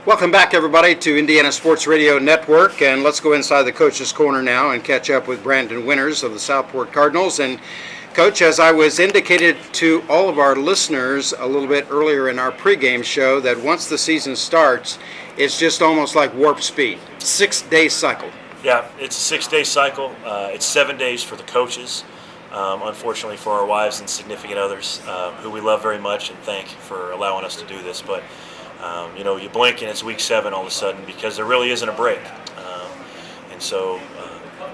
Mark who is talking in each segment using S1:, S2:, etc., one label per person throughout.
S1: Welcome back, everybody, to Indiana Sports Radio Network, and let's go inside the Coach's Corner now and catch up with Brandon Winters of the Southport Cardinals. And, Coach, as I was indicated to all of our listeners a little bit earlier in our pregame show, that once the season starts, it's just almost like warp speed, 6-day cycle.
S2: Yeah, it's a 6-day cycle. It's 7 days for the coaches, unfortunately for our wives and significant others, who we love very much and thank for allowing us to do this. But you blink and it's week 7 all of a sudden because there really isn't a break. And so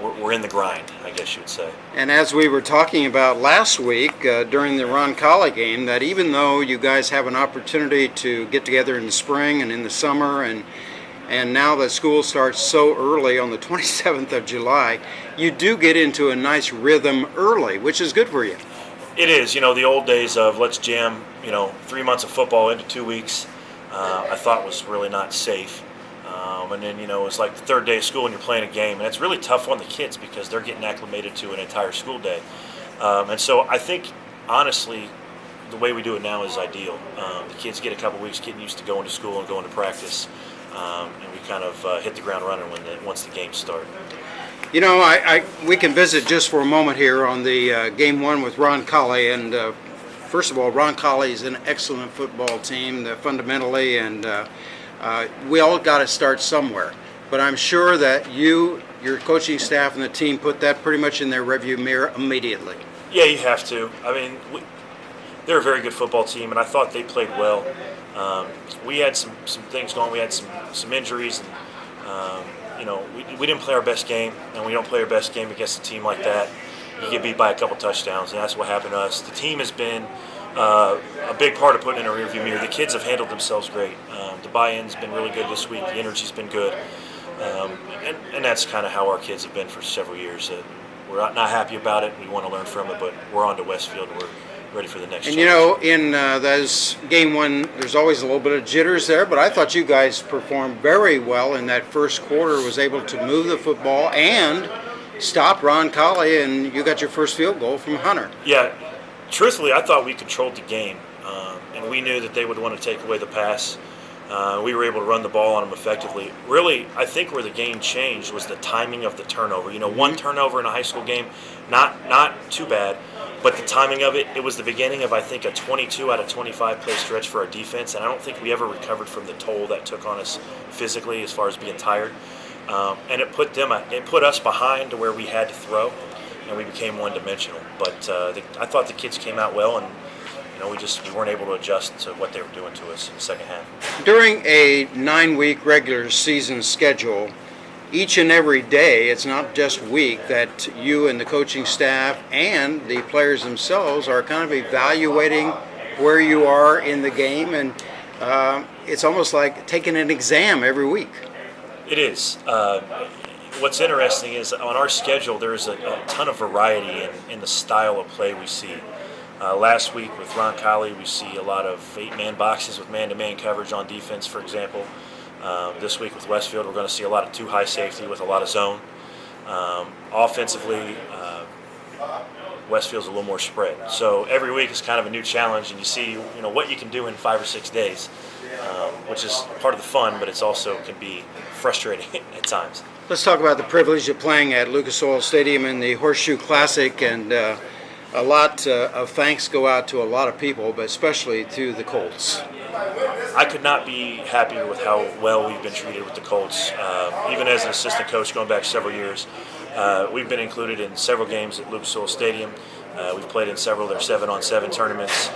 S2: we're in the grind, I guess you would say.
S1: And as we were talking about last week during the Roncalli game, that even though you guys have an opportunity to get together in the spring and in the summer, and now that school starts so early on the 27th of July, you do get into a nice rhythm early, which is good for you.
S2: It is. The old days of let's jam, 3 months of football into 2 weeks. I thought was really not safe. And then, it's like the third day of school and you're playing a game. And it's really tough on the kids because they're getting acclimated to an entire school day. And so I think, honestly, the way we do it now is ideal. The kids get a couple weeks getting used to going to school and going to practice. And we kind of hit the ground running once the games start.
S1: We can visit just for a moment here on the game 1 with Roncalli. And first of all, Roncalli is an excellent football team fundamentally, and we all got to start somewhere. But I'm sure that your coaching staff and the team put that pretty much in their rearview mirror immediately.
S2: Yeah, you have to. I mean, they're a very good football team, and I thought they played well. We had some things going. We had some injuries, and we didn't play our best game, and we don't play our best game against a team like that. You get beat by a couple touchdowns, and that's what happened to us. The team has been a big part of putting in a rearview mirror. The kids have handled themselves great. The buy-in's been really good this week. The energy's been good, and that's kind of how our kids have been for several years. We're not happy about it. We want to learn from it, but we're on to Westfield. We're ready for the next challenge.
S1: In those game 1, there's always a little bit of jitters there, but I thought you guys performed very well in that first quarter, was able to move the football and stopped Roncalli, and you got your first field goal from Hunter.
S2: Yeah, truthfully, I thought we controlled the game, and we knew that they would want to take away the pass. We were able to run the ball on them effectively. Really, I think where the game changed was the timing of the turnover. One turnover in a high school game, not too bad, but the timing of it was the beginning of, I think, a 22 out of 25 play stretch for our defense, and I don't think we ever recovered from the toll that took on us physically as far as being tired. And it put us behind to where we had to throw, and we became one-dimensional. But I thought the kids came out well, and we weren't able to adjust to what they were doing to us in the second half.
S1: During a 9-week regular season schedule, each and every day, it's not just week, that you and the coaching staff and the players themselves are kind of evaluating where you are in the game, and it's almost like taking an exam every week.
S2: It is. What's interesting is on our schedule there is a ton of variety in the style of play we see. Last week with Roncalli, we see a lot of 8-man boxes with man-to-man coverage on defense, for example. This week with Westfield, we're going to see a lot of 2-high safety with a lot of zone. Offensively, Westfield's a little more spread. So every week is kind of a new challenge, and you see what you can do in 5 or 6 days, which is part of the fun, but it's also can be frustrating at times.
S1: Let's talk about the privilege of playing at Lucas Oil Stadium in the Horseshoe Classic, and a lot of thanks go out to a lot of people, but especially to the Colts.
S2: I could not be happier with how well we've been treated with the Colts. Even as an assistant coach going back several years, we've been included in several games at Lucas Oil Stadium. We've played in several of their 7-on-7 tournaments.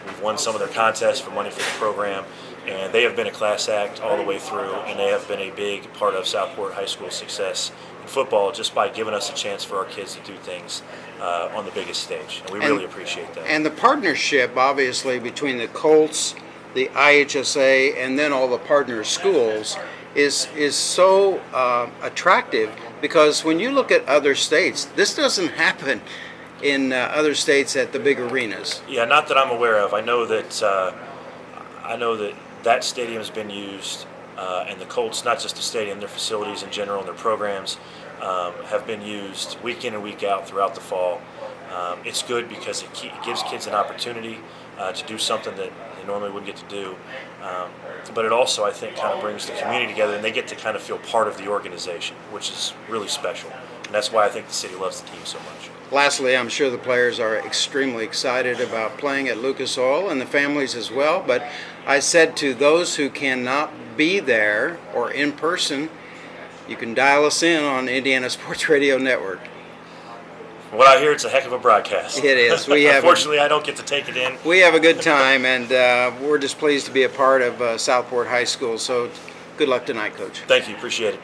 S2: We've won some of their contests for money for the program, and they have been a class act all the way through, and they have been a big part of Southport High School's success in football just by giving us a chance for our kids to do things on the biggest stage, and we really appreciate that.
S1: And the partnership, obviously, between the Colts, the IHSA, and then all the partner schools is so attractive, because when you look at other states, this doesn't happen in other states at the big arenas.
S2: Yeah, not that I'm aware of. I know that that stadium has been used, and the Colts, not just the stadium, their facilities in general and their programs have been used week in and week out throughout the fall. It's good because it gives kids an opportunity to do something that they normally wouldn't get to do. But it also, I think, kind of brings the community together, and they get to kind of feel part of the organization, which is really special. And that's why I think the city loves the team so much.
S1: Lastly, I'm sure the players are extremely excited about playing at Lucas Oil, and the families as well. But I said to those who cannot be there or in person, you can dial us in on Indiana Sports Radio Network.
S2: From what I hear, it's a heck of a broadcast.
S1: It is.
S2: Unfortunately, I don't get to take it in.
S1: We have a good time, and we're just pleased to be a part of Southport High School. So good luck tonight, Coach.
S2: Thank you. Appreciate it.